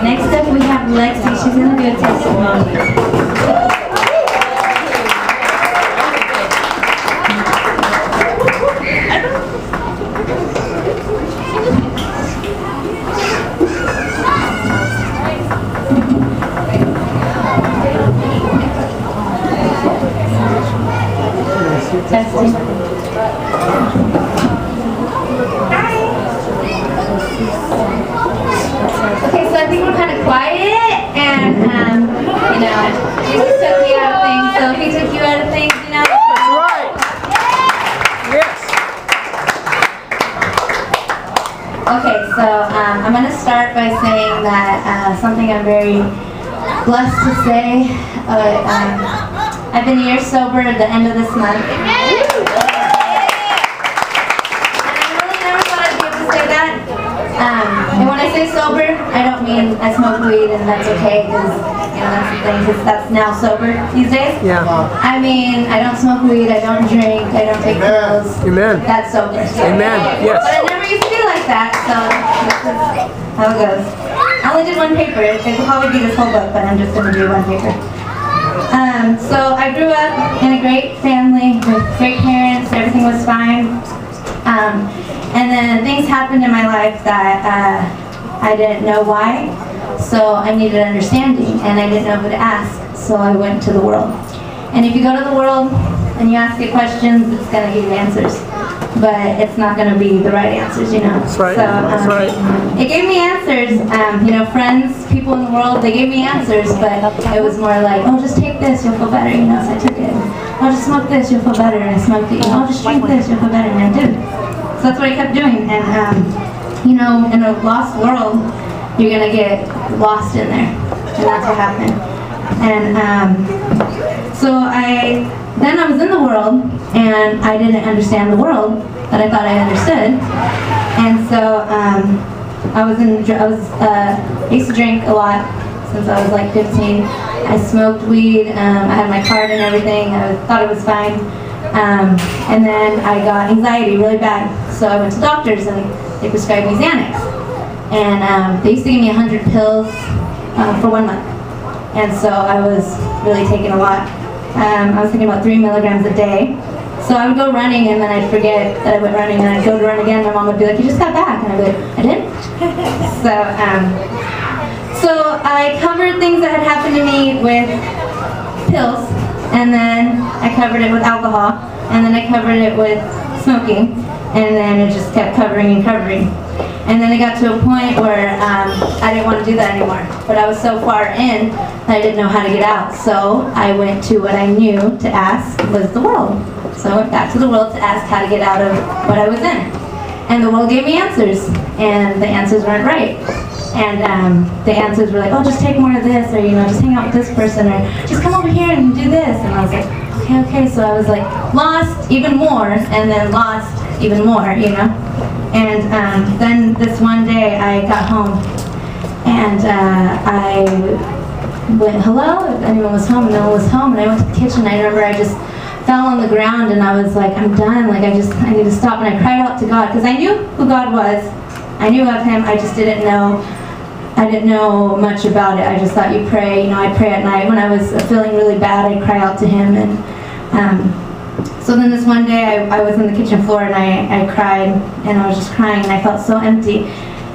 Next up we have Lexi. She's going to do a testimony. Testing. Okay, so I think we're kind of quiet, and Jesus took me out of things. So if He took you out of things, That's right. Yes. Okay, so I'm going to start by saying that something I'm very blessed to say. I've been a year sober at the end of this month. And I really never thought I'd be able to say that. And when I say sober, I don't mean I smoke weed and that's okay, because that's the thing, because that's now sober these days. Yeah. I mean, I don't smoke weed, I don't drink, I don't take pills. Amen. That's sober. Amen. Yes. But I never used to be like that, so this is how it goes. I only did one paper. It could probably be this whole book, but I'm just going to do one paper. So I grew up in a great family with great parents. Everything was fine. And then things happened in my life that I didn't know why. So I needed understanding, and I didn't know who to ask. So I went to the world. And if you go to the world and you ask it questions, it's going to give you answers. But it's not going to be the right answers, That's right. So, That's right. It gave me answers. Friends, people in the world, they gave me answers, but it was more like, oh, just take this, you'll feel better, so I took it. Oh, just smoke this, you'll feel better, and I smoked it. Oh, just drink this, you'll feel better, and I did. So that's what I kept doing. And, in a lost world, you're going to get lost in there. And that's what happened. And so then I was in the world, and I didn't understand the world that I thought I understood. And so I used to drink a lot since I was like 15. I smoked weed, I had my card and everything, I thought it was fine. And then I got anxiety really bad, so I went to doctors and they prescribed me Xanax. And they used to give me 100 pills for 1 month. And so I was really taking a lot. I was taking about 3 milligrams a day. So I would go running, and then I'd forget that I went running, and I'd go to run again. My mom would be like, you just got back. And I'd be like, I didn't? So I covered things that had happened to me with pills, and then I covered it with alcohol, and then I covered it with smoking, and then it just kept covering and covering. And then it got to a point where I didn't want to do that anymore. But I was so far in that I didn't know how to get out. So I went to what I knew to ask was the world. So I went back to the world to ask how to get out of what I was in. And the world gave me answers. And the answers weren't right. And the answers were like, oh, just take more of this, or just hang out with this person, or just come over here and do this. And I was like, okay. So I was like lost even more, and then lost even more, And then this one day I got home, and I went, hello, if anyone was home, and no one was home, and I went to the kitchen. I remember I just fell on the ground, and I was like, I'm done, like I need to stop. And I cried out to God, because I knew who God was. I knew of Him, I just didn't know much about it. I just thought you pray, I pray at night. When I was feeling really bad, I'd cry out to Him. And so then this one day I was on the kitchen floor, and I cried, and I was just crying, and I felt so empty.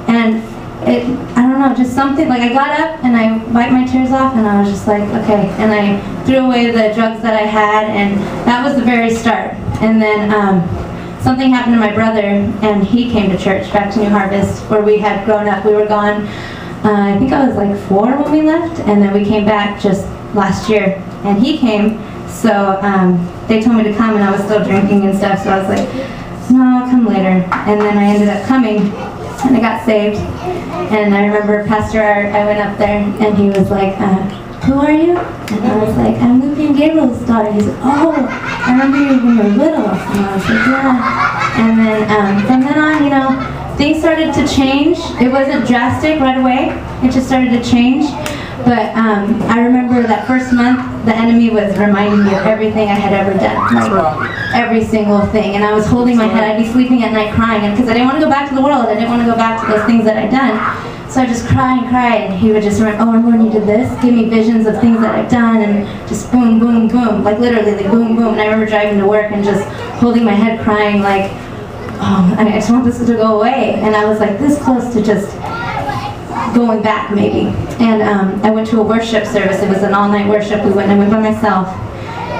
And I don't know, just something, like I got up and I wiped my tears off, and I was just like, okay. And I threw away the drugs that I had, and that was the very start. And then something happened to my brother, and he came to church, back to New Harvest, where we had grown up. We were gone, I think I was like 4 when we left, and then we came back just last year, and he came. So they told me to come, and I was still drinking and stuff, so I was like, no, I'll come later. And then I ended up coming, and I got saved. And I remember Pastor Art, I went up there, and he was like, who are you? And I was like, I'm Lupe and Gabriel's daughter. He's like, oh, I remember you when you were little. And I was like, yeah. And then from then on, things started to change. It wasn't drastic right away. It just started to change. But I remember that first month, the enemy was reminding me of everything I had ever done. Every single thing. And I was holding my head. I'd be sleeping at night crying, because I didn't want to go back to the world. I didn't want to go back to those things that I'd done. So I just cry and cry, and he would just remember, oh, remember when you did this? Give me visions of things that I've done, and just boom, boom, boom, like literally, like boom, boom. And I remember driving to work and just holding my head crying like, oh, I just want this to go away. And I was like this close to just going back maybe. And I went to a worship service. It was an all-night worship. I went by myself.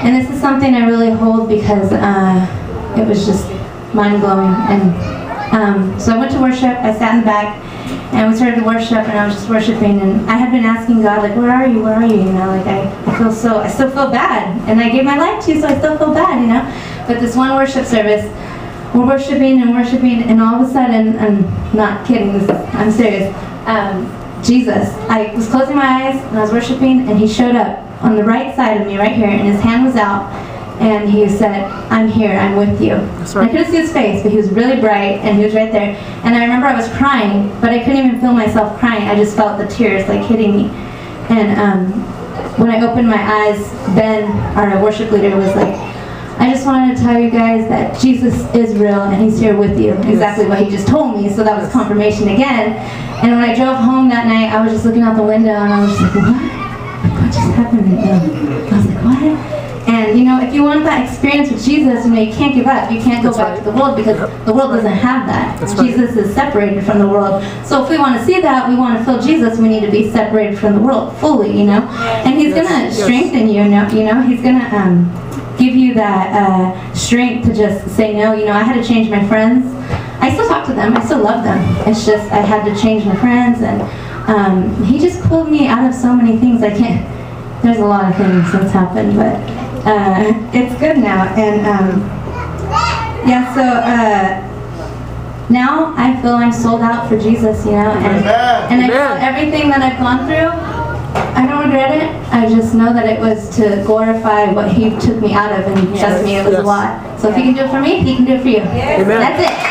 And this is something I really hold because it was just mind-blowing. And so I went to worship. I sat in the back. And we started to worship, and I was just worshiping, and I had been asking God, like, where are you, you know, like, I still feel bad, and I gave my life to you, so I still feel bad, you know, but this one worship service, we're worshiping, and all of a sudden, I'm not kidding, I'm serious, Jesus, I was closing my eyes, and I was worshiping, and he showed up on the right side of me, right here, and his hand was out, and he said, I'm here, I'm with you. That's right. I couldn't see his face, but he was really bright, and he was right there. And I remember I was crying, but I couldn't even feel myself crying. I just felt the tears like hitting me. And when I opened my eyes, Ben, our worship leader, was like, I just wanted to tell you guys that Jesus is real, and he's here with you. Exactly what he just told me, so that was confirmation again. And when I drove home that night, I was just looking out the window, and I was just like, what? What just happened right now? I was like, what? And you know, if you want that experience with Jesus, you know, you can't give up. You can't go back to the world because the world doesn't have that. Jesus is separated from the world. So if we want to see that, we want to feel Jesus, we need to be separated from the world fully, you know. And he's gonna strengthen you, you know. He's gonna give you that strength to just say no. You know, I had to change my friends. I still talk to them. I still love them. It's just I had to change my friends, and he just pulled me out of so many things. I can't. There's a lot of things that's happened, but it's good now. And yeah, so now I feel I'm sold out for Jesus, you know, and I feel everything that I've gone through, I don't regret it. I just know that it was to glorify what he took me out of, and trust me, it was a lot. So if he can do it for me, he can do it for you. Amen. That's it.